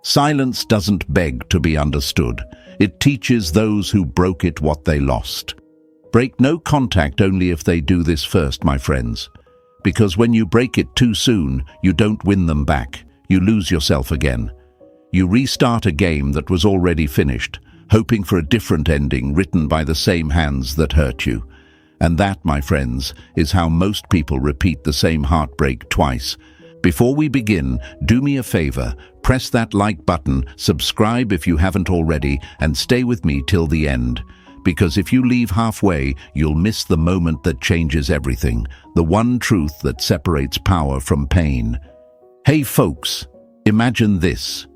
Silence doesn't beg to be understood. It teaches those who broke it what they lost. Break no contact only if they do this first, my friends. Because when you break it too soon, you don't win them back. You lose yourself again. You restart a game that was already finished, hoping for a different ending written by the same hands that hurt you. And that, my friends, is how most people repeat the same heartbreak twice. Before we begin, do me a favor, press that like button, subscribe if you haven't already, and stay with me till the end. Because if you leave halfway, you'll miss the moment that changes everything, the one truth that separates power from pain. Hey folks, imagine this.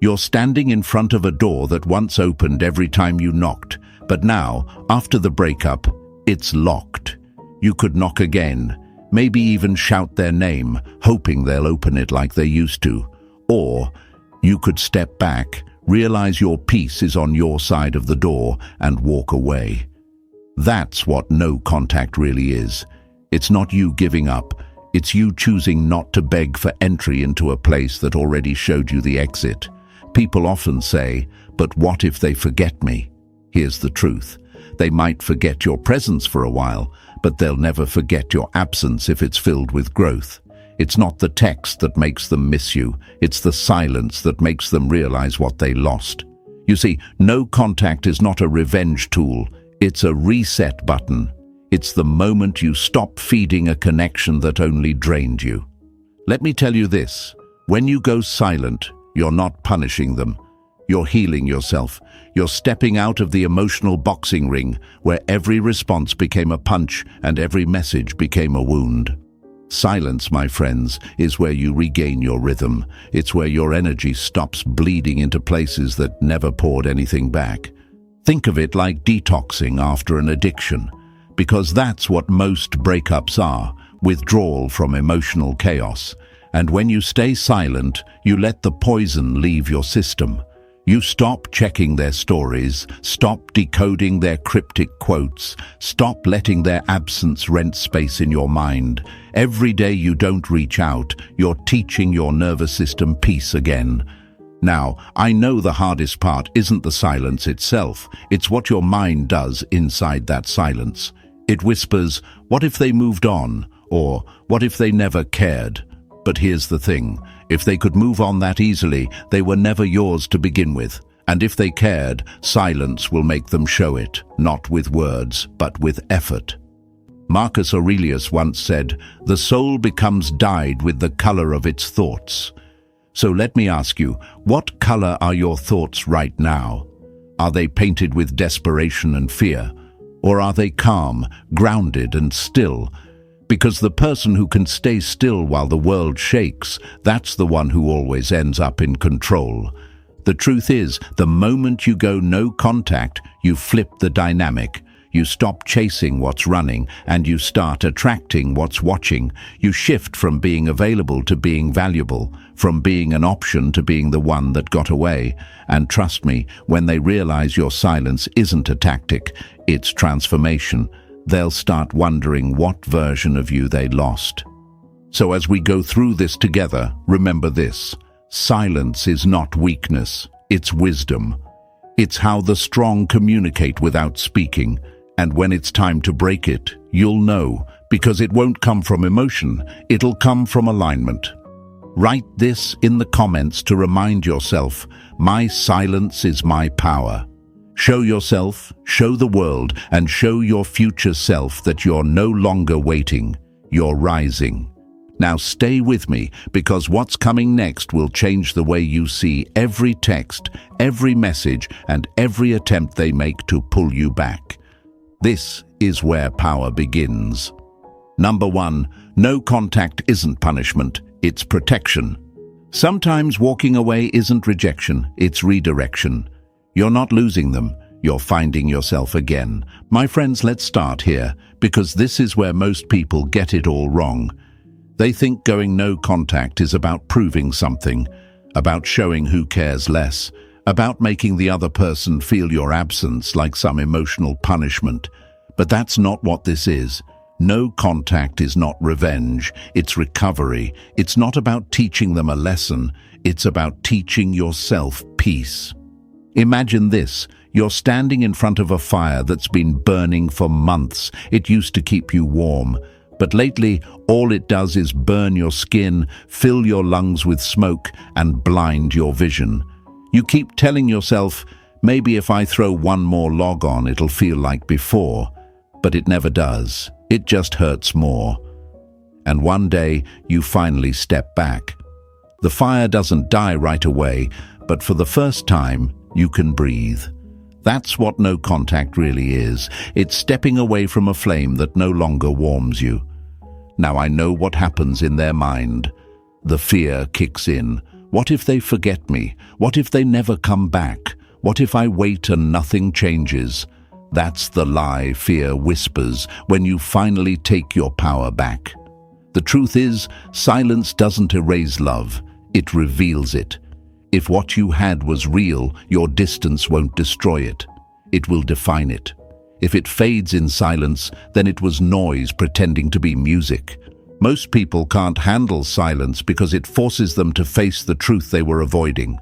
You're standing in front of a door that once opened every time you knocked, but now, after the breakup, it's locked. You could knock again, maybe even shout their name, hoping they'll open it like they used to. Or you could step back, realize your peace is on your side of the door, and walk away. That's what no contact really is. It's not you giving up. It's you choosing not to beg for entry into a place that already showed you the exit. People often say, but what if they forget me? Here's the truth. They might forget your presence for a while, but they'll never forget your absence if it's filled with growth. It's not the text that makes them miss you. It's the silence that makes them realize what they lost. You see, no contact is not a revenge tool. It's a reset button. It's the moment you stop feeding a connection that only drained you. Let me tell you this. When you go silent, you're not punishing them. You're healing yourself. You're stepping out of the emotional boxing ring where every response became a punch and every message became a wound. Silence, my friends, is where you regain your rhythm. It's where your energy stops bleeding into places that never poured anything back. Think of it like detoxing after an addiction, because that's what most breakups are, withdrawal from emotional chaos. And when you stay silent, you let the poison leave your system. You stop checking their stories, stop decoding their cryptic quotes, stop letting their absence rent space in your mind. Every day you don't reach out, you're teaching your nervous system peace again. Now, I know the hardest part isn't the silence itself, it's what your mind does inside that silence. It whispers, what if they moved on? Or, what if they never cared? But here's the thing, if they could move on that easily, they were never yours to begin with. And if they cared, silence will make them show it, not with words, but with effort. Marcus Aurelius once said, "The soul becomes dyed with the color of its thoughts." So let me ask you, what color are your thoughts right now? Are they painted with desperation and fear? Or are they calm, grounded and still? Because the person who can stay still while the world shakes, that's the one who always ends up in control. The truth is, the moment you go no contact, you flip the dynamic. You stop chasing what's running, and you start attracting what's watching. You shift from being available to being valuable, from being an option to being the one that got away. And trust me, when they realize your silence isn't a tactic, it's transformation, they'll start wondering what version of you they lost. So as we go through this together, remember this. Silence is not weakness, it's wisdom. It's how the strong communicate without speaking. And when it's time to break it, you'll know, because it won't come from emotion, it'll come from alignment. Write this in the comments to remind yourself, my silence is my power. Show yourself, show the world, and show your future self that you're no longer waiting, you're rising. Now stay with me, because what's coming next will change the way you see every text, every message, and every attempt they make to pull you back. This is where power begins. Number 1, no contact isn't punishment, it's protection. Sometimes walking away isn't rejection, it's redirection. You're not losing them, you're finding yourself again. My friends, let's start here, because this is where most people get it all wrong. They think going no contact is about proving something, about showing who cares less, about making the other person feel your absence like some emotional punishment. But that's not what this is. No contact is not revenge, it's recovery. It's not about teaching them a lesson, It's about teaching yourself peace. Imagine this. You're standing in front of a fire that's been burning for months. It used to keep you warm. But lately, all it does is burn your skin, fill your lungs with smoke, and blind your vision. You keep telling yourself, maybe if I throw one more log on, it'll feel like before. But it never does. It just hurts more. And one day, you finally step back. The fire doesn't die right away, but for the first time, you can breathe. That's what no contact really is. It's stepping away from a flame that no longer warms you. Now I know what happens in their mind. The fear kicks in. What if they forget me? What if they never come back? What if I wait and nothing changes? That's the lie fear whispers when you finally take your power back. The truth is, silence doesn't erase love. It reveals it. If what you had was real, your distance won't destroy it. It will define it. If it fades in silence, then it was noise pretending to be music. Most people can't handle silence because it forces them to face the truth they were avoiding.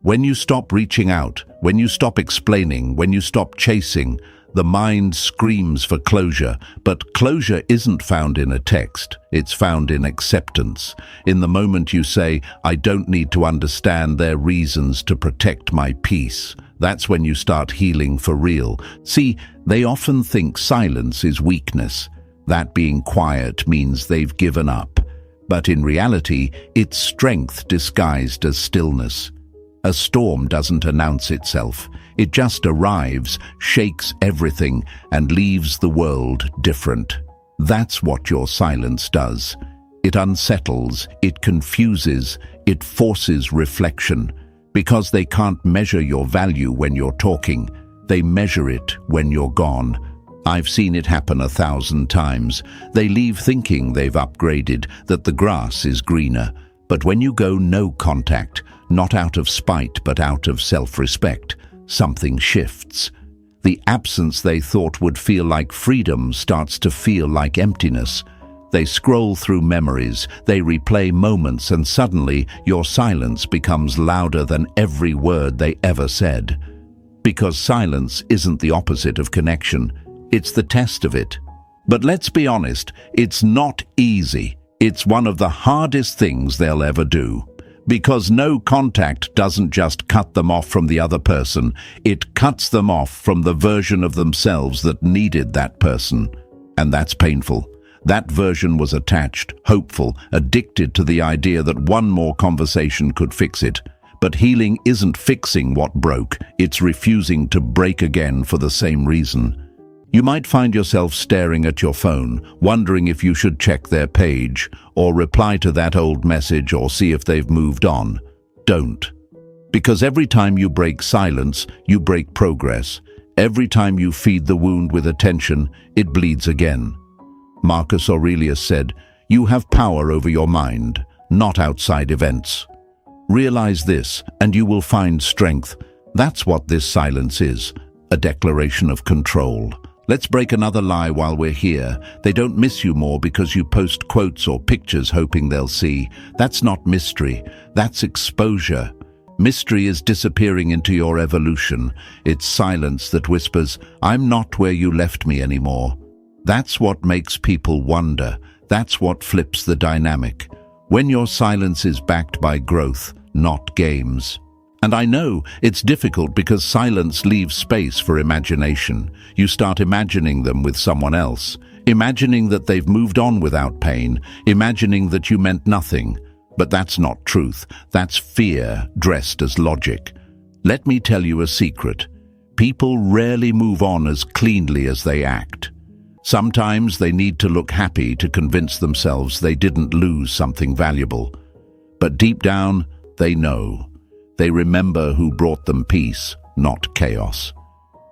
When you stop reaching out, when you stop explaining, when you stop chasing, the mind screams for closure, but closure isn't found in a text. It's found in acceptance. In the moment you say, I don't need to understand their reasons to protect my peace. That's when you start healing for real. See, they often think silence is weakness. That being quiet means they've given up. But in reality, it's strength disguised as stillness. A storm doesn't announce itself. It just arrives, shakes everything, and leaves the world different. That's what your silence does. It unsettles, it confuses, it forces reflection. Because they can't measure your value when you're talking, they measure it when you're gone. I've seen it happen 1,000 times. They leave thinking they've upgraded, that the grass is greener. But when you go no contact, not out of spite but out of self-respect, something shifts. The absence they thought would feel like freedom starts to feel like emptiness. They scroll through memories, they replay moments, and suddenly your silence becomes louder than every word they ever said. Because silence isn't the opposite of connection, it's the test of it. But let's be honest, it's not easy. It's one of the hardest things they'll ever do. Because no contact doesn't just cut them off from the other person, it cuts them off from the version of themselves that needed that person. And that's painful. That version was attached, hopeful, addicted to the idea that one more conversation could fix it. But healing isn't fixing what broke, it's refusing to break again for the same reason. You might find yourself staring at your phone, wondering if you should check their page, or reply to that old message or see if they've moved on. Don't. Because every time you break silence, you break progress. Every time you feed the wound with attention, it bleeds again. Marcus Aurelius said, "You have power over your mind, not outside events." Realize this, and you will find strength. That's what this silence is, a declaration of control. Let's break another lie while we're here. They don't miss you more because you post quotes or pictures hoping they'll see. That's not mystery. That's exposure. Mystery is disappearing into your evolution. It's silence that whispers, "I'm not where you left me anymore." That's what makes people wonder. That's what flips the dynamic. When your silence is backed by growth, not games. And I know it's difficult because silence leaves space for imagination. You start imagining them with someone else, imagining that they've moved on without pain, imagining that you meant nothing. But that's not truth. That's fear dressed as logic. Let me tell you a secret. People rarely move on as cleanly as they act. Sometimes they need to look happy to convince themselves they didn't lose something valuable. But deep down, they know. They remember who brought them peace, not chaos.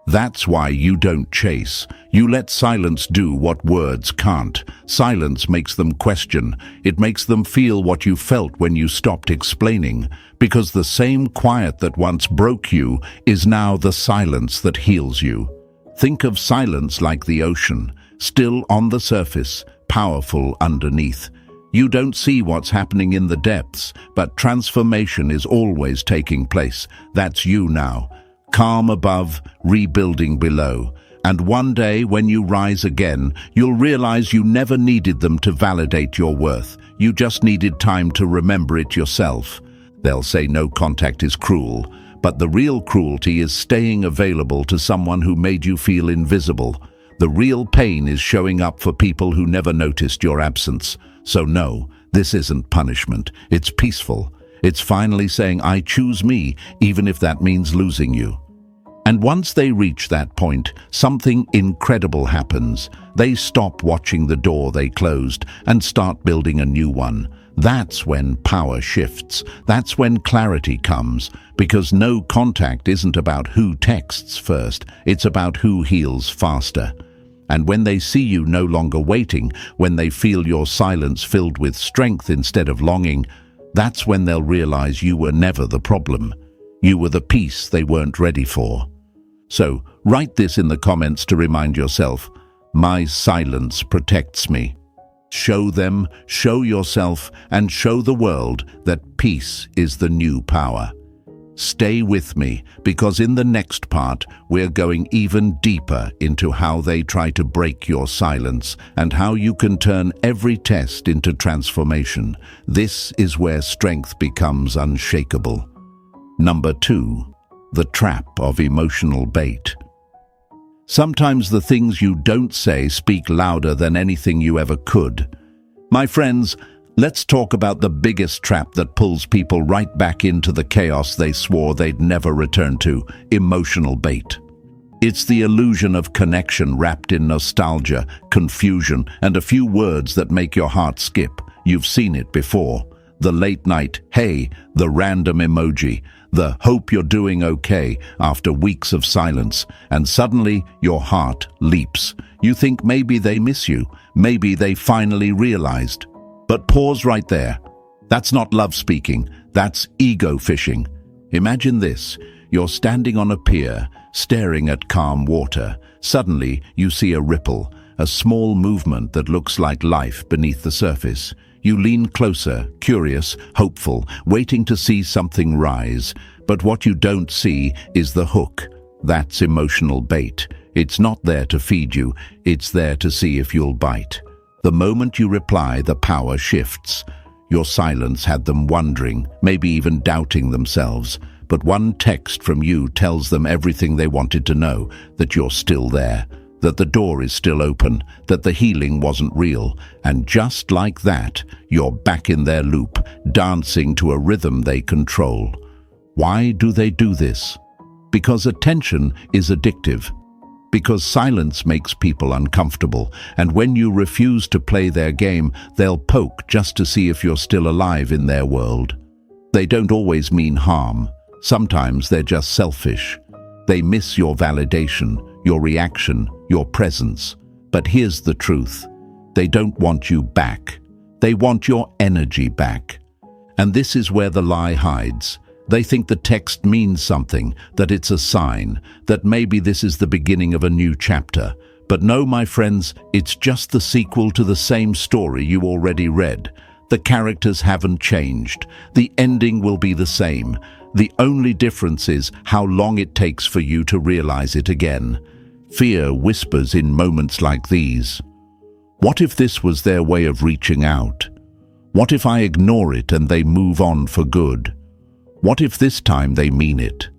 That's why you don't chase. You let silence do what words can't. Silence makes them question. It makes them feel what you felt when you stopped explaining. Because the same quiet that once broke you is now the silence that heals you. Think of silence like the ocean, still on the surface, powerful underneath. You don't see what's happening in the depths, but transformation is always taking place. That's you now. Calm above, rebuilding below. And one day, when you rise again, you'll realize you never needed them to validate your worth. You just needed time to remember it yourself. They'll say no contact is cruel, but the real cruelty is staying available to someone who made you feel invisible. The real pain is showing up for people who never noticed your absence. So no, this isn't punishment. It's peaceful. It's finally saying, I choose me, even if that means losing you. And once they reach that point, something incredible happens. They stop watching the door they closed and start building a new one. That's when power shifts. That's when clarity comes. Because no contact isn't about who texts first. It's about who heals faster. And when they see you no longer waiting, when they feel your silence filled with strength instead of longing, that's when they'll realize you were never the problem. You were the peace they weren't ready for. So, write this in the comments to remind yourself, my silence protects me. Show them, show yourself, and show the world that peace is the new power. Stay with me, because in the next part, we're going even deeper into how they try to break your silence and how you can turn every test into transformation. This is where strength becomes unshakable. Number 2. The trap of emotional bait. Sometimes the things you don't say speak louder than anything you ever could. My friends, let's talk about the biggest trap that pulls people right back into the chaos they swore they'd never return to: emotional bait. It's the illusion of connection wrapped in nostalgia, confusion, and a few words that make your heart skip. You've seen it before. The late night, hey, the random emoji, the hope you're doing okay after weeks of silence, and suddenly your heart leaps. You think maybe they miss you, maybe they finally realized. But pause right there. That's not love speaking, that's ego fishing. Imagine this: you're standing on a pier, staring at calm water. Suddenly you see a ripple, a small movement that looks like life beneath the surface. You lean closer, curious, hopeful, waiting to see something rise. But what you don't see is the hook. That's emotional bait. It's not there to feed you, it's there to see if you'll bite. The moment you reply, the power shifts. Your silence had them wondering, maybe even doubting themselves. But one text from you tells them everything they wanted to know: that you're still there, that the door is still open, that the healing wasn't real. And just like that, you're back in their loop, dancing to a rhythm they control. Why do they do this? Because attention is addictive. Because silence makes people uncomfortable, and when you refuse to play their game, they'll poke just to see if you're still alive in their world. They don't always mean harm. Sometimes they're just selfish. They miss your validation, your reaction, your presence. But here's the truth: they don't want you back. They want your energy back. And this is where the lie hides. They think the text means something, that it's a sign, that maybe this is the beginning of a new chapter. But no, my friends, it's just the sequel to the same story you already read. The characters haven't changed. The ending will be the same. The only difference is how long it takes for you to realize it again. Fear whispers in moments like these. What if this was their way of reaching out? What if I ignore it and they move on for good? What if this time they mean it?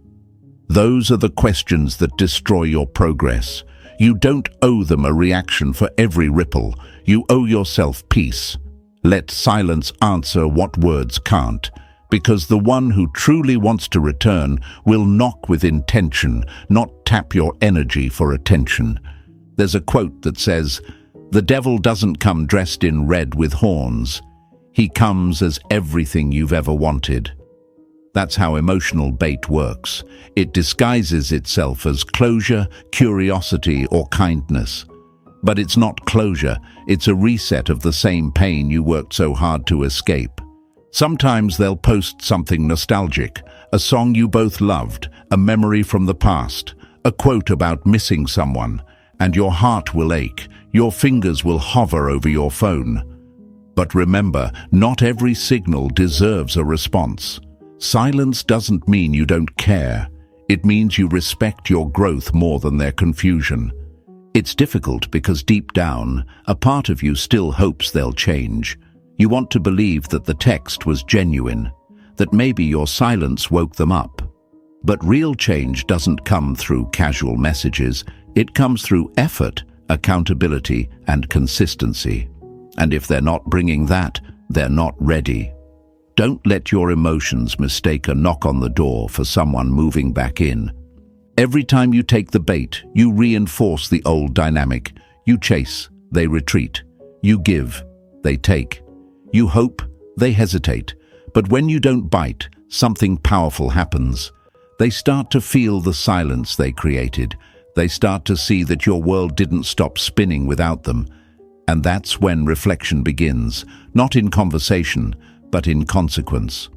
Those are the questions that destroy your progress. You don't owe them a reaction for every ripple. You owe yourself peace. Let silence answer what words can't, because the one who truly wants to return will knock with intention, not tap your energy for attention. There's a quote that says, "The devil doesn't come dressed in red with horns. He comes as everything you've ever wanted." That's how emotional bait works. It disguises itself as closure, curiosity, or kindness. But it's not closure, it's a reset of the same pain you worked so hard to escape. Sometimes they'll post something nostalgic, a song you both loved, a memory from the past, a quote about missing someone, and your heart will ache, your fingers will hover over your phone. But remember, not every signal deserves a response. Silence doesn't mean you don't care. It means you respect your growth more than their confusion. It's difficult because deep down, a part of you still hopes they'll change. You want to believe that the text was genuine, that maybe your silence woke them up. But real change doesn't come through casual messages. It comes through effort, accountability, and consistency. And if they're not bringing that, they're not ready. Don't let your emotions mistake a knock on the door for someone moving back in. Every time you take the bait, you reinforce the old dynamic. You chase, they retreat. You give, they take. You hope, they hesitate. But when you don't bite, something powerful happens. They start to feel the silence they created. They start to see that your world didn't stop spinning without them. And that's when reflection begins, not in conversation, but in consequence.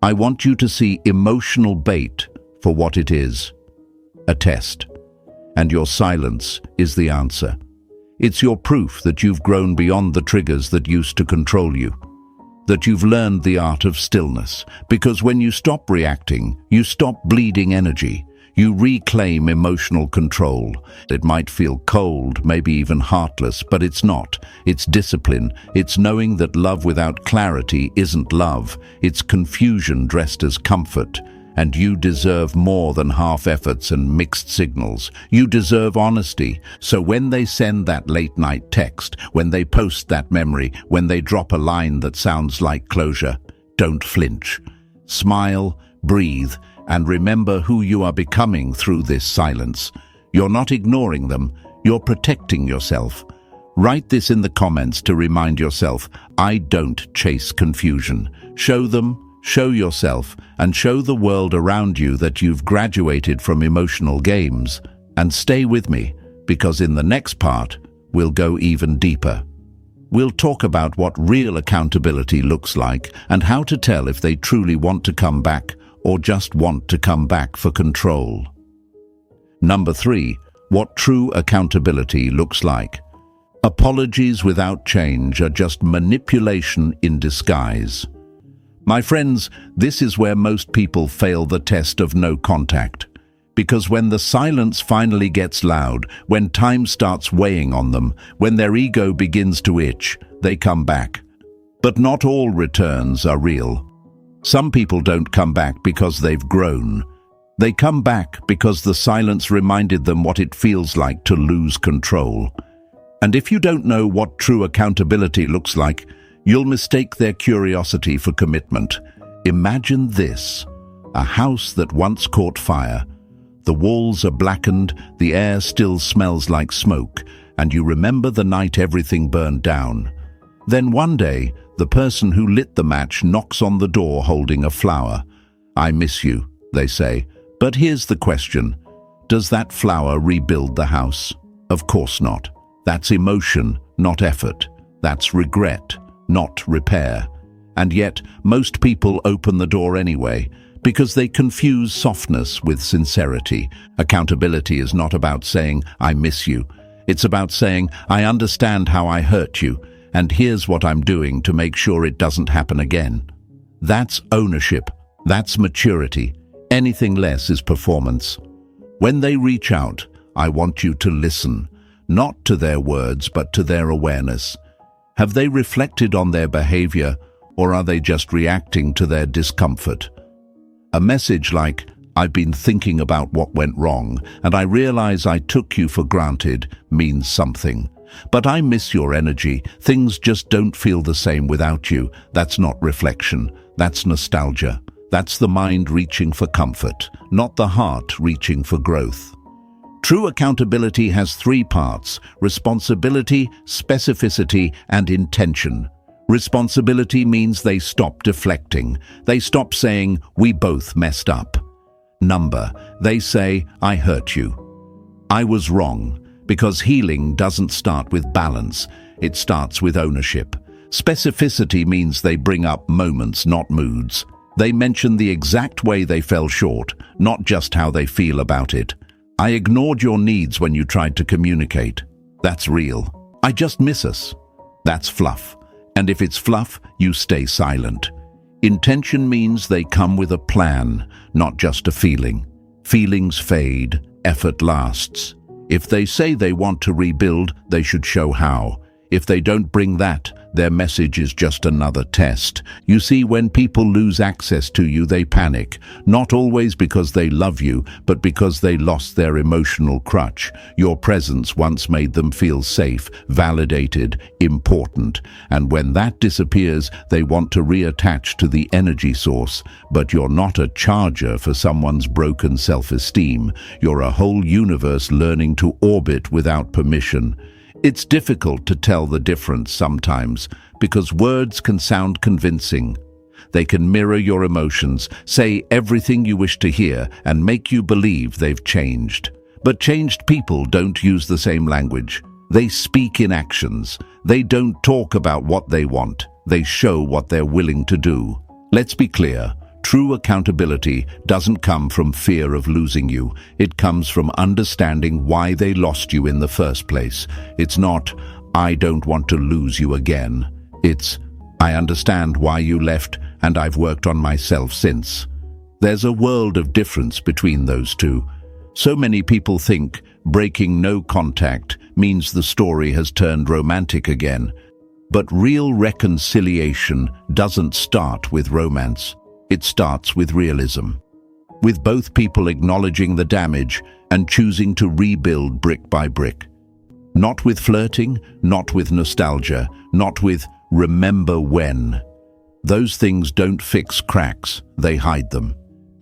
I want you to see emotional bait for what it is, a test. And your silence is the answer. It's your proof that you've grown beyond the triggers that used to control you, that you've learned the art of stillness, because when you stop reacting, you stop bleeding energy. You reclaim emotional control. It might feel cold, maybe even heartless, but it's not. It's discipline. It's knowing that love without clarity isn't love. It's confusion dressed as comfort. And you deserve more than half efforts and mixed signals. You deserve honesty. So when they send that late-night text, when they post that memory, when they drop a line that sounds like closure, don't flinch. Smile, breathe, and remember who you are becoming through this silence. You're not ignoring them, you're protecting yourself. Write this in the comments to remind yourself, I don't chase confusion. Show them, show yourself, and show the world around you that you've graduated from emotional games. And stay with me, because in the next part, we'll go even deeper. We'll talk about what real accountability looks like and how to tell if they truly want to come back or just want to come back for control. Number 3, what true accountability looks like. Apologies without change are just manipulation in disguise. My friends, this is where most people fail the test of no contact. Because when the silence finally gets loud, when time starts weighing on them, when their ego begins to itch, they come back. But not all returns are real. Some people don't come back because they've grown. They come back because the silence reminded them what it feels like to lose control. And if you don't know what true accountability looks like, you'll mistake their curiosity for commitment. Imagine this: a house that once caught fire. The walls are blackened, the air still smells like smoke, and you remember the night everything burned down. Then one day, the person who lit the match knocks on the door holding a flower. I miss you, they say. But here's the question: does that flower rebuild the house? Of course not. That's emotion, not effort. That's regret, not repair. And yet, most people open the door anyway, because they confuse softness with sincerity. Accountability is not about saying, I miss you. It's about saying, I understand how I hurt you, and here's what I'm doing to make sure it doesn't happen again. That's ownership. That's maturity. Anything less is performance. When they reach out, I want you to listen, not to their words, but to their awareness. Have they reflected on their behavior, or are they just reacting to their discomfort? A message like, I've been thinking about what went wrong, and I realize I took you for granted, means something. But I miss your energy. Things just don't feel the same without you. That's not reflection. That's nostalgia. That's the mind reaching for comfort, not the heart reaching for growth. True accountability has 3 parts: responsibility, specificity, and intention. Responsibility means they stop deflecting. They stop saying, we both messed up. Number, they say, I hurt you. I was wrong, because healing doesn't start with balance. It starts with ownership. Specificity means they bring up moments, not moods. They mention the exact way they fell short, not just how they feel about it. I ignored your needs when you tried to communicate. That's real. I just miss us. That's fluff. And if it's fluff, you stay silent. Intention means they come with a plan, not just a feeling. Feelings fade, effort lasts. If they say they want to rebuild, they should show how. If they don't bring that, their message is just another test. You see, when people lose access to you, they panic. Not always because they love you, but because they lost their emotional crutch. Your presence once made them feel safe, validated, important. And when that disappears, they want to reattach to the energy source. But you're not a charger for someone's broken self-esteem. You're a whole universe learning to orbit without permission. It's difficult to tell the difference sometimes because words can sound convincing. They can mirror your emotions, say everything you wish to hear, and make you believe they've changed. But changed people don't use the same language. They speak in actions. They don't talk about what they want. They show what they're willing to do. Let's be clear. True accountability doesn't come from fear of losing you. It comes from understanding why they lost you in the first place. It's not, I don't want to lose you again. It's, I understand why you left and I've worked on myself since. There's a world of difference between those two. So many people think breaking no contact means the story has turned romantic again. But real reconciliation doesn't start with romance. It starts with realism, with both people acknowledging the damage and choosing to rebuild brick by brick. Not with flirting, not with nostalgia, not with remember when. Those things don't fix cracks, they hide them.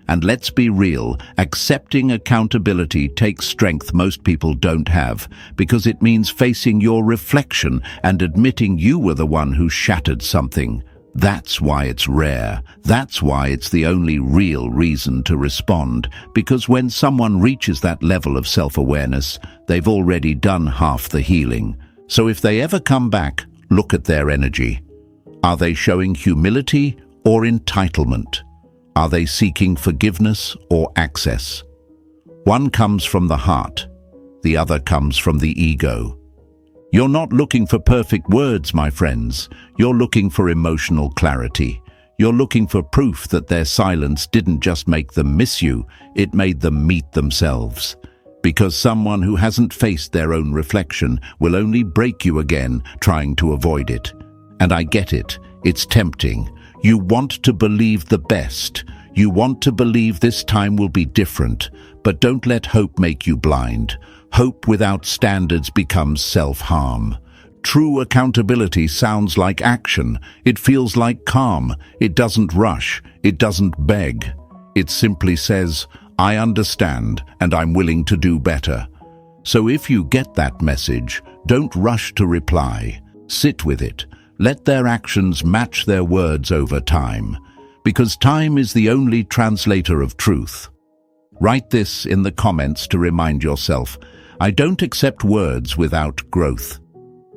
And let's be real, accepting accountability takes strength most people don't have, because it means facing your reflection and admitting you were the one who shattered something. That's why it's rare. That's why it's the only real reason to respond. Because when someone reaches that level of self-awareness, they've already done half the healing. So if they ever come back, look at their energy. Are they showing humility or entitlement? Are they seeking forgiveness or access? One comes from the heart. The other comes from the ego. You're not looking for perfect words, my friends. You're looking for emotional clarity. You're looking for proof that their silence didn't just make them miss you, it made them meet themselves. Because someone who hasn't faced their own reflection will only break you again, trying to avoid it. And I get it. It's tempting. You want to believe the best. You want to believe this time will be different. But don't let hope make you blind. Hope without standards becomes self-harm. True accountability sounds like action. It feels like calm. It doesn't rush. It doesn't beg. It simply says, I understand and I'm willing to do better. So if you get that message, don't rush to reply. Sit with it. Let their actions match their words over time. Because time is the only translator of truth. Write this in the comments to remind yourself, I don't accept words without growth.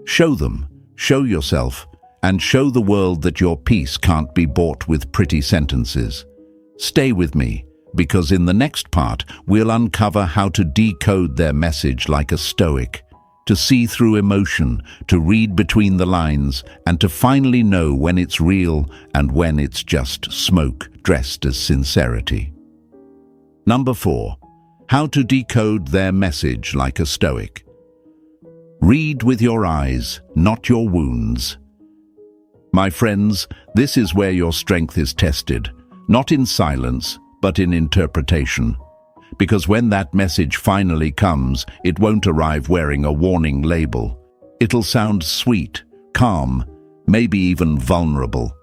Show them, show yourself, and show the world that your peace can't be bought with pretty sentences. Stay with me, because in the next part, we'll uncover how to decode their message like a Stoic, to see through emotion, to read between the lines, and to finally know when it's real and when it's just smoke dressed as sincerity. Number 4. How to decode their message like a Stoic. Read with your eyes, not your wounds. My friends, this is where your strength is tested, not in silence, but in interpretation. Because when that message finally comes, it won't arrive wearing a warning label. It'll sound sweet, calm, maybe even vulnerable.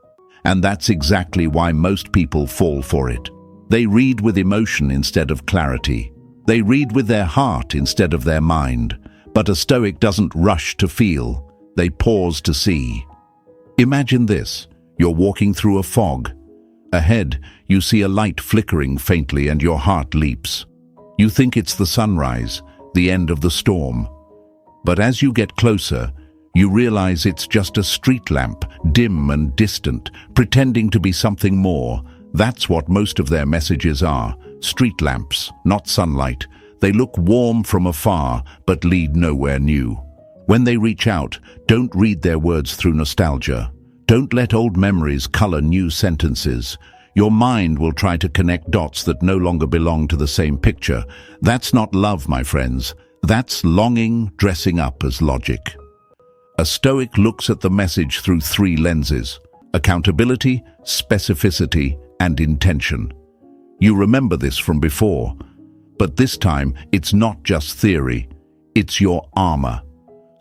And that's exactly why most people fall for it. They read with emotion instead of clarity. They read with their heart instead of their mind. But a Stoic doesn't rush to feel. They pause to see. Imagine this. You're walking through a fog. Ahead, you see a light flickering faintly and your heart leaps. You think it's the sunrise, the end of the storm. But as you get closer, you realize it's just a street lamp, dim and distant, pretending to be something more. That's what most of their messages are. Street lamps, not sunlight. They look warm from afar, but lead nowhere new. When they reach out, don't read their words through nostalgia. Don't let old memories color new sentences. Your mind will try to connect dots that no longer belong to the same picture. That's not love, my friends. That's longing dressing up as logic. A Stoic looks at the message through three lenses: accountability, specificity, and intention. You remember this from before, but this time it's not just theory, it's your armor.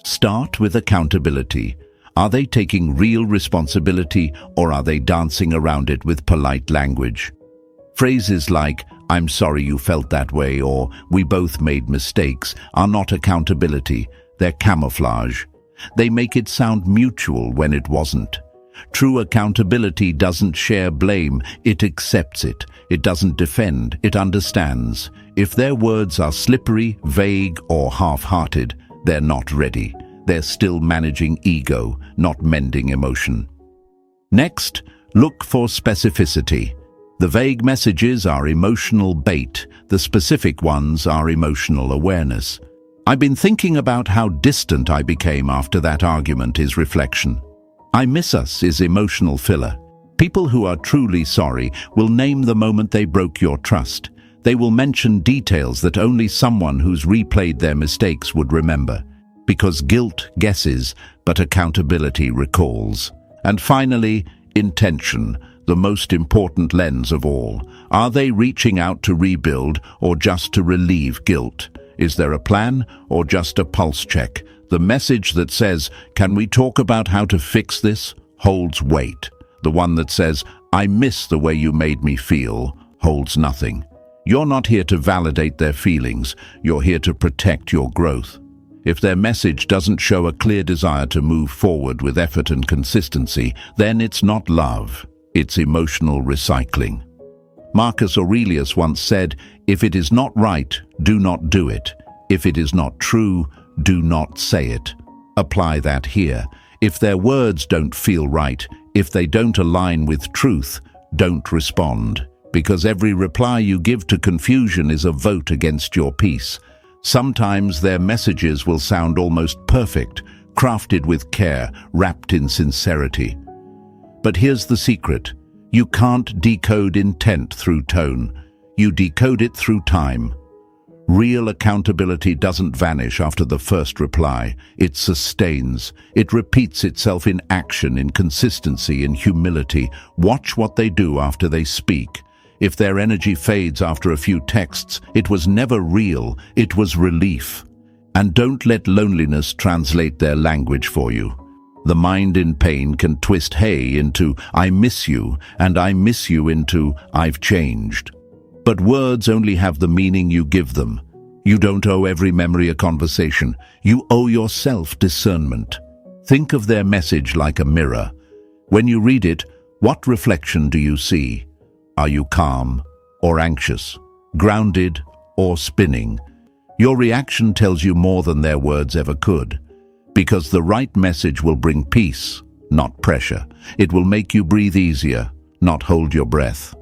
Start with accountability. Are they taking real responsibility, or are they dancing around it with polite language? Phrases like, "I'm sorry you felt that way," or "we both made mistakes," are not accountability, they're camouflage. They make it sound mutual when it wasn't. True accountability doesn't share blame, it accepts it. It doesn't defend, it understands. If their words are slippery, vague, or half-hearted, they're not ready. They're still managing ego, not mending emotion. Next, look for specificity. The vague messages are emotional bait. The specific ones are emotional awareness. "I've been thinking about how distant I became after that argument," is reflection. "I miss us" is emotional filler. People who are truly sorry will name the moment they broke your trust. They will mention details that only someone who's replayed their mistakes would remember. Because guilt guesses, but accountability recalls. And finally, intention, the most important lens of all. Are they reaching out to rebuild, or just to relieve guilt? Is there a plan, or just a pulse check? The message that says, "Can we talk about how to fix this?" holds weight. The one that says, "I miss the way you made me feel," holds nothing. You're not here to validate their feelings, you're here to protect your growth. If their message doesn't show a clear desire to move forward with effort and consistency, then it's not love, it's emotional recycling. Marcus Aurelius once said, "If it is not right, do not do it. If it is not true, do not say it." Apply that here. If their words don't feel right, if they don't align with truth, don't respond. Because every reply you give to confusion is a vote against your peace. Sometimes their messages will sound almost perfect, crafted with care, wrapped in sincerity. But here's the secret. You can't decode intent through tone. You decode it through time. Real accountability doesn't vanish after the first reply. It sustains. It repeats itself in action, in consistency, in humility. Watch what they do after they speak. If their energy fades after a few texts, it was never real, it was relief. And don't let loneliness translate their language for you. The mind in pain can twist "hey" into "I miss you," and "I miss you" into "I've changed." But words only have the meaning you give them. You don't owe every memory a conversation. You owe yourself discernment. Think of their message like a mirror. When you read it, what reflection do you see? Are you calm or anxious, grounded or spinning? Your reaction tells you more than their words ever could. Because the right message will bring peace, not pressure. It will make you breathe easier, not hold your breath.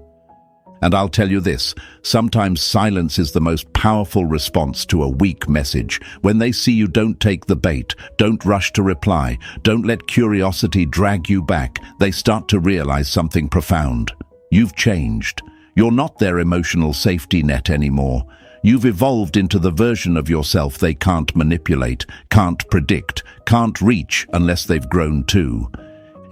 And I'll tell you this, sometimes silence is the most powerful response to a weak message. When they see you don't take the bait, don't rush to reply, don't let curiosity drag you back, they start to realize something profound. You've changed. You're not their emotional safety net anymore. You've evolved into the version of yourself they can't manipulate, can't predict, can't reach unless they've grown too.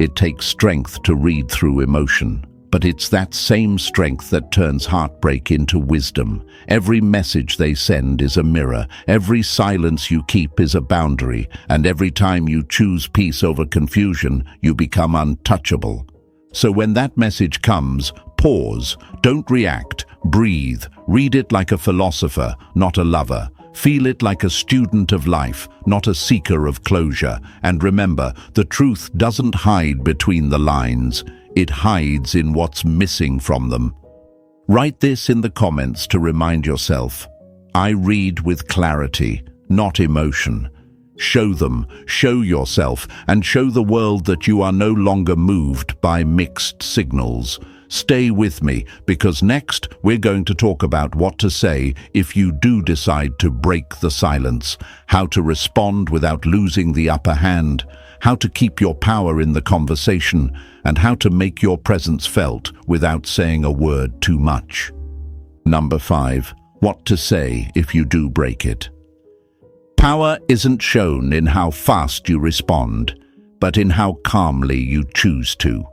It takes strength to read through emotion, but it's that same strength that turns heartbreak into wisdom. Every message they send is a mirror, every silence you keep is a boundary, and every time you choose peace over confusion, you become untouchable. So when that message comes, pause, don't react, breathe, read it like a philosopher, not a lover. Feel it like a student of life, not a seeker of closure. And remember, the truth doesn't hide between the lines. It hides in what's missing from them. Write this in the comments to remind yourself. I read with clarity, not emotion. Show them, show yourself, and show the world that you are no longer moved by mixed signals. Stay with me, because next we're going to talk about what to say if you do decide to break the silence, how to respond without losing the upper hand, how to keep your power in the conversation, and how to make your presence felt without saying a word too much. Number 5. What to say if you do break it. Power isn't shown in how fast you respond, but in how calmly you choose to.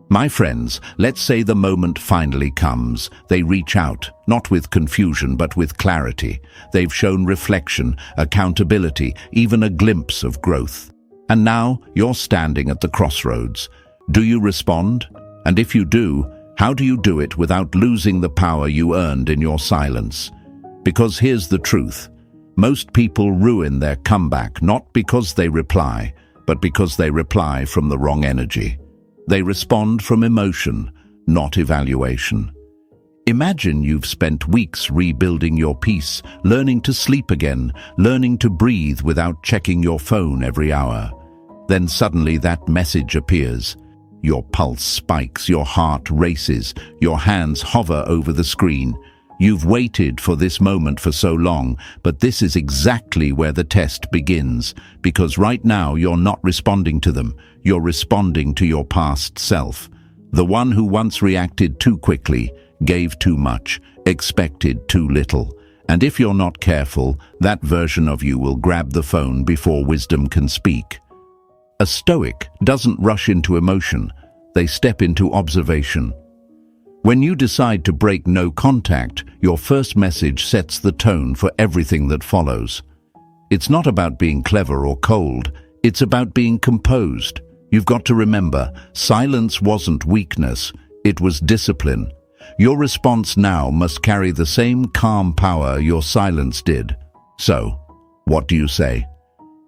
My friends, let's say the moment finally comes. They reach out, not with confusion, but with clarity. They've shown reflection, accountability, even a glimpse of growth. And now you're standing at the crossroads. Do you respond? And if you do, how do you do it without losing the power you earned in your silence? Because here's the truth. Most people ruin their comeback not because they reply, but because they reply from the wrong energy. They respond from emotion, not evaluation. Imagine you've spent weeks rebuilding your peace, learning to sleep again, learning to breathe without checking your phone every hour. Then suddenly that message appears. Your pulse spikes, your heart races, your hands hover over the screen. You've waited for this moment for so long, but this is exactly where the test begins, because right now you're not responding to them, you're responding to your past self. The one who once reacted too quickly, gave too much, expected too little. And if you're not careful, that version of you will grab the phone before wisdom can speak. A Stoic doesn't rush into emotion, they step into observation. When you decide to break no contact, your first message sets the tone for everything that follows. It's not about being clever or cold, it's about being composed. You've got to remember, silence wasn't weakness, it was discipline. Your response now must carry the same calm power your silence did. So, what do you say?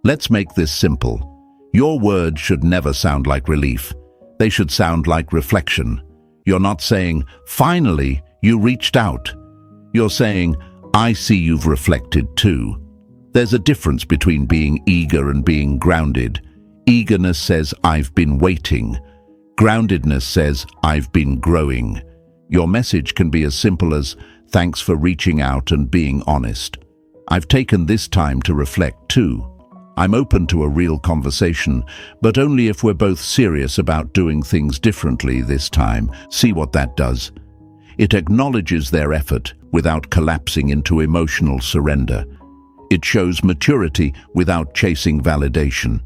Let's make this simple. Your words should never sound like relief. They should sound like reflection. You're not saying, finally, you reached out. You're saying, I see you've reflected too. There's a difference between being eager and being grounded. Eagerness says, I've been waiting. Groundedness says, I've been growing. Your message can be as simple as, thanks for reaching out and being honest. I've taken this time to reflect too. I'm open to a real conversation, but only if we're both serious about doing things differently this time. See what that does. It acknowledges their effort without collapsing into emotional surrender. It shows maturity without chasing validation.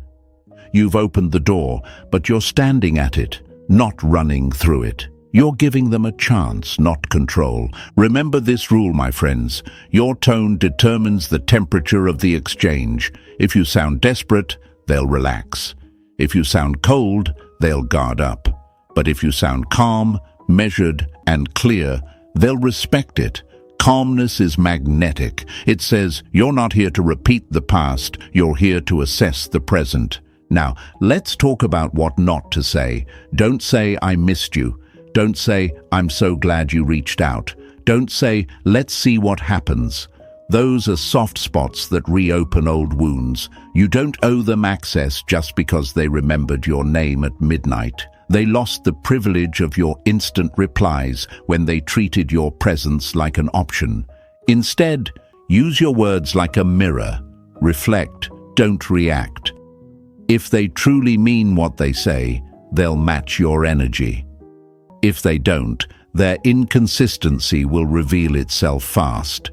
You've opened the door, but you're standing at it, not running through it. You're giving them a chance, not control. Remember this rule, my friends. Your tone determines the temperature of the exchange. If you sound desperate, they'll relax. If you sound cold, they'll guard up. But if you sound calm, measured, and clear, they'll respect it. Calmness is magnetic. It says, you're not here to repeat the past, you're here to assess the present. Now, let's talk about what not to say. Don't say, I missed you. Don't say, I'm so glad you reached out. Don't say, let's see what happens. Those are soft spots that reopen old wounds. You don't owe them access just because they remembered your name at midnight. They lost the privilege of your instant replies when they treated your presence like an option. Instead, use your words like a mirror. Reflect, don't react. If they truly mean what they say, they'll match your energy. If they don't, their inconsistency will reveal itself fast.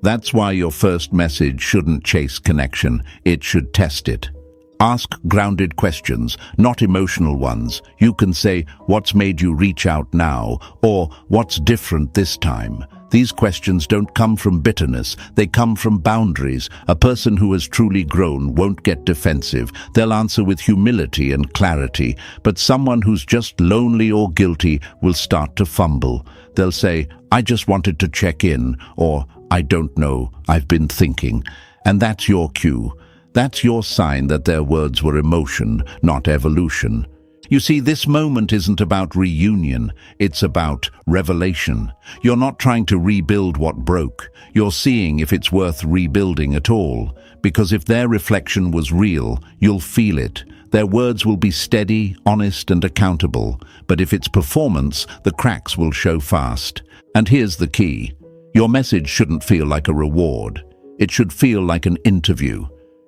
That's why your first message shouldn't chase connection, it should test it. Ask grounded questions, not emotional ones. You can say, what's made you reach out now? Or, what's different this time? These questions don't come from bitterness, they come from boundaries. A person who has truly grown won't get defensive. They'll answer with humility and clarity. But someone who's just lonely or guilty will start to fumble. They'll say, I just wanted to check in, or I don't know, I've been thinking. And that's your cue. That's your sign that their words were emotion, not evolution. You see, this moment isn't about reunion, it's about revelation. You're not trying to rebuild what broke. You're seeing if it's worth rebuilding at all. Because if their reflection was real, you'll feel it. Their words will be steady, honest, and accountable. But if it's performance, the cracks will show fast. And here's the key. Your message shouldn't feel like a reward. It should feel like an interview.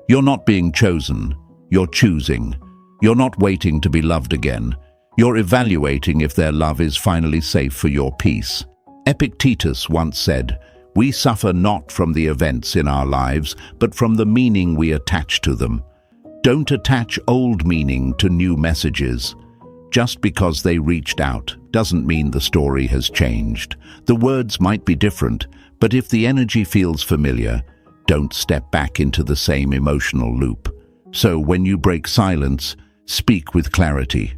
You're not being chosen. You're choosing. You're not waiting to be loved again. You're evaluating if their love is finally safe for your peace. Epictetus once said, "We suffer not from the events in our lives, but from the meaning we attach to them." Don't attach old meaning to new messages. Just because they reached out doesn't mean the story has changed. The words might be different, but if the energy feels familiar, don't step back into the same emotional loop. So when you break silence, speak with clarity.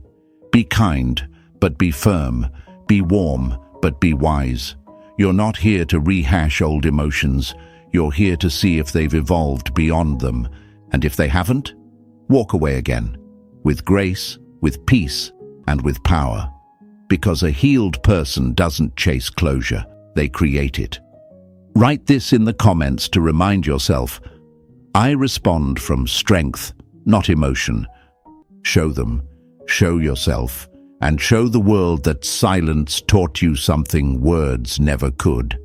Be kind, but be firm. Be warm, but be wise. You're not here to rehash old emotions. You're here to see if they've evolved beyond them. And if they haven't, walk away again. With grace, with peace, and with power. Because a healed person doesn't chase closure, they create it. Write this in the comments to remind yourself, I respond from strength, not emotion. Show them, show yourself, and show the world that silence taught you something words never could.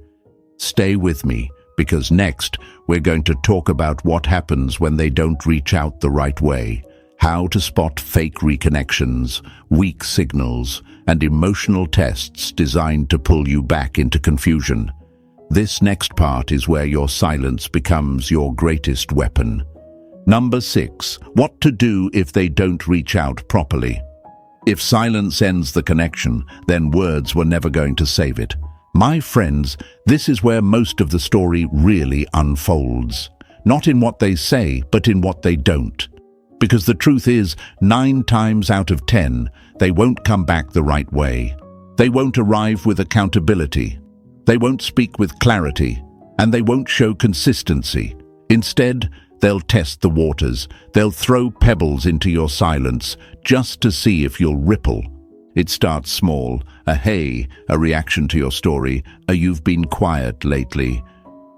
Stay with me, because next we're going to talk about what happens when they don't reach out the right way, how to spot fake reconnections, weak signals, and emotional tests designed to pull you back into confusion. This next part is where your silence becomes your greatest weapon. Number 6. What to do if they don't reach out properly. If silence ends the connection, then words were never going to save it. My friends, this is where most of the story really unfolds. Not in what they say, but in what they don't. Because the truth is, 9 times out of 10, they won't come back the right way. They won't arrive with accountability. They won't speak with clarity. And they won't show consistency. Instead, they'll test the waters. They'll throw pebbles into your silence just to see if you'll ripple. It starts small, a hey, a reaction to your story, a you've been quiet lately.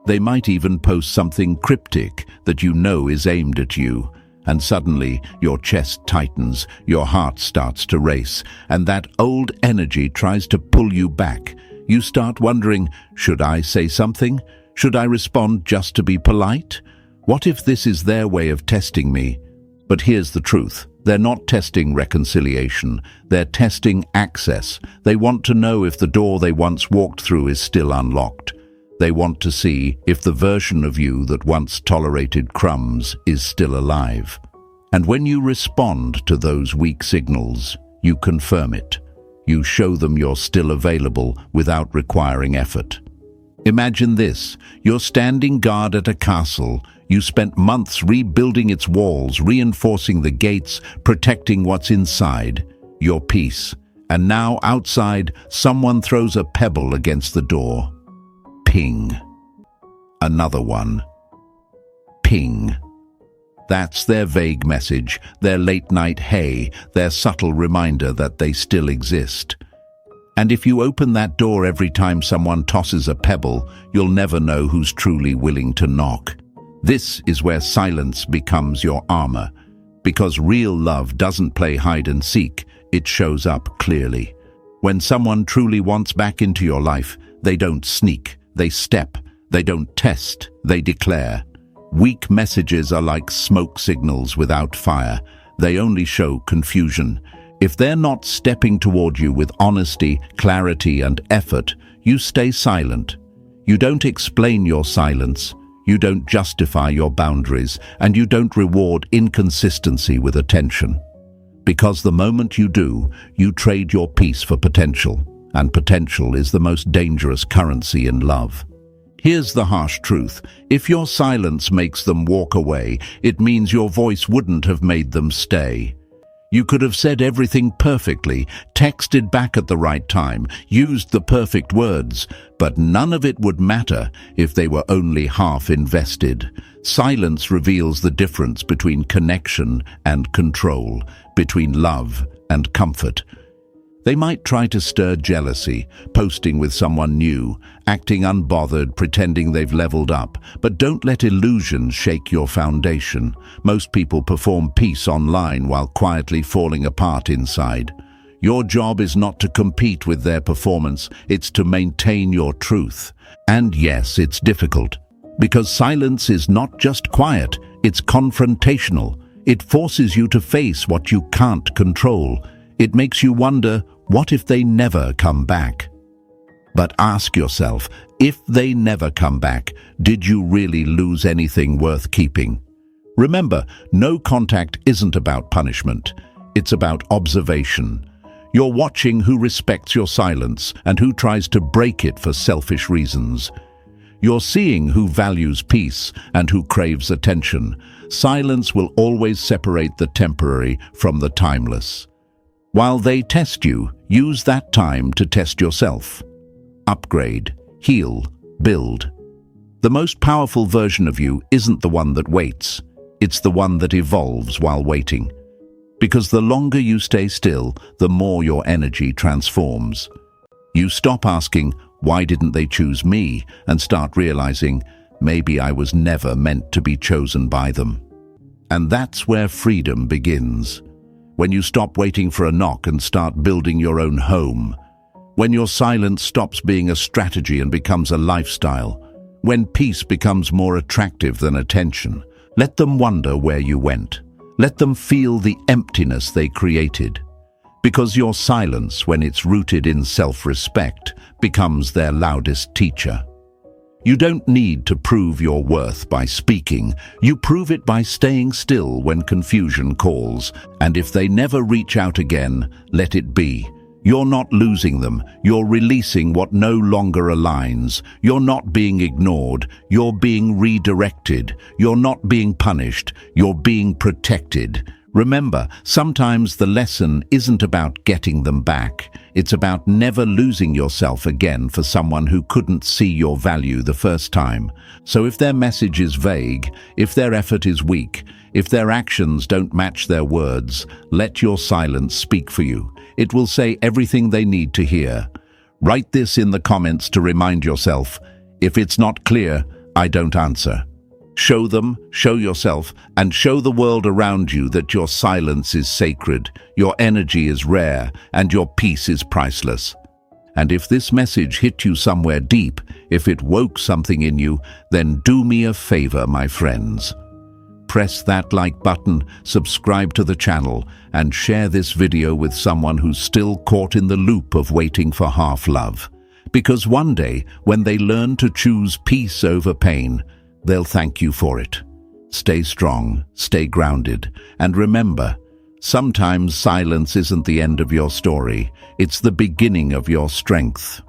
They might even post something cryptic that you know is aimed at you. And suddenly, your chest tightens, your heart starts to race, and that old energy tries to pull you back. You start wondering, should I say something? Should I respond just to be polite? What if this is their way of testing me? But here's the truth. They're not testing reconciliation. They're testing access. They want to know if the door they once walked through is still unlocked. They want to see if the version of you that once tolerated crumbs is still alive. And when you respond to those weak signals, you confirm it. You show them you're still available without requiring effort. Imagine this. You're standing guard at a castle. You spent months rebuilding its walls, reinforcing the gates, protecting what's inside, your peace. And now outside, someone throws a pebble against the door. Ping. Another one. Ping. That's their vague message, their late-night hey, their subtle reminder that they still exist. And if you open that door every time someone tosses a pebble, you'll never know who's truly willing to knock. This is where silence becomes your armor. Because real love doesn't play hide and seek, it shows up clearly. When someone truly wants back into your life, they don't sneak. They step, they don't test, they declare. Weak messages are like smoke signals without fire. They only show confusion. If they're not stepping toward you with honesty, clarity, and effort, you stay silent. You don't explain your silence. You don't justify your boundaries, and you don't reward inconsistency with attention. Because the moment you do, you trade your peace for potential. And potential is the most dangerous currency in love. Here's the harsh truth. If your silence makes them walk away, it means your voice wouldn't have made them stay. You could have said everything perfectly, texted back at the right time, used the perfect words, but none of it would matter if they were only half invested. Silence reveals the difference between connection and control, between love and comfort. They might try to stir jealousy, posting with someone new, acting unbothered, pretending they've leveled up. But don't let illusions shake your foundation. Most people perform peace online while quietly falling apart inside. Your job is not to compete with their performance, it's to maintain your truth. And yes, it's difficult, because silence is not just quiet, it's confrontational. It forces you to face what you can't control. It makes you wonder, what if they never come back? But ask yourself, if they never come back, did you really lose anything worth keeping? Remember, no contact isn't about punishment. It's about observation. You're watching who respects your silence and who tries to break it for selfish reasons. You're seeing who values peace and who craves attention. Silence will always separate the temporary from the timeless. While they test you, use that time to test yourself. Upgrade, heal, build. The most powerful version of you isn't the one that waits. It's the one that evolves while waiting. Because the longer you stay still, the more your energy transforms. You stop asking, why didn't they choose me? And start realizing, maybe I was never meant to be chosen by them. And that's where freedom begins. When you stop waiting for a knock and start building your own home. When your silence stops being a strategy and becomes a lifestyle. When peace becomes more attractive than attention. Let them wonder where you went. Let them feel the emptiness they created. Because your silence, when it's rooted in self-respect, becomes their loudest teacher. You don't need to prove your worth by speaking. You prove it by staying still when confusion calls. And if they never reach out again, let it be. You're not losing them. You're releasing what no longer aligns. You're not being ignored. You're being redirected. You're not being punished. You're being protected. Remember, sometimes the lesson isn't about getting them back. It's about never losing yourself again for someone who couldn't see your value the first time. So if their message is vague, if their effort is weak, if their actions don't match their words, let your silence speak for you. It will say everything they need to hear. Write this in the comments to remind yourself, if it's not clear, I don't answer. Show them, show yourself, and show the world around you that your silence is sacred, your energy is rare, and your peace is priceless. And if this message hit you somewhere deep, if it woke something in you, then do me a favor, my friends. Press that like button, subscribe to the channel, and share this video with someone who's still caught in the loop of waiting for half love. Because one day, when they learn to choose peace over pain, they'll thank you for it. Stay strong, stay grounded, and remember, sometimes silence isn't the end of your story, it's the beginning of your strength.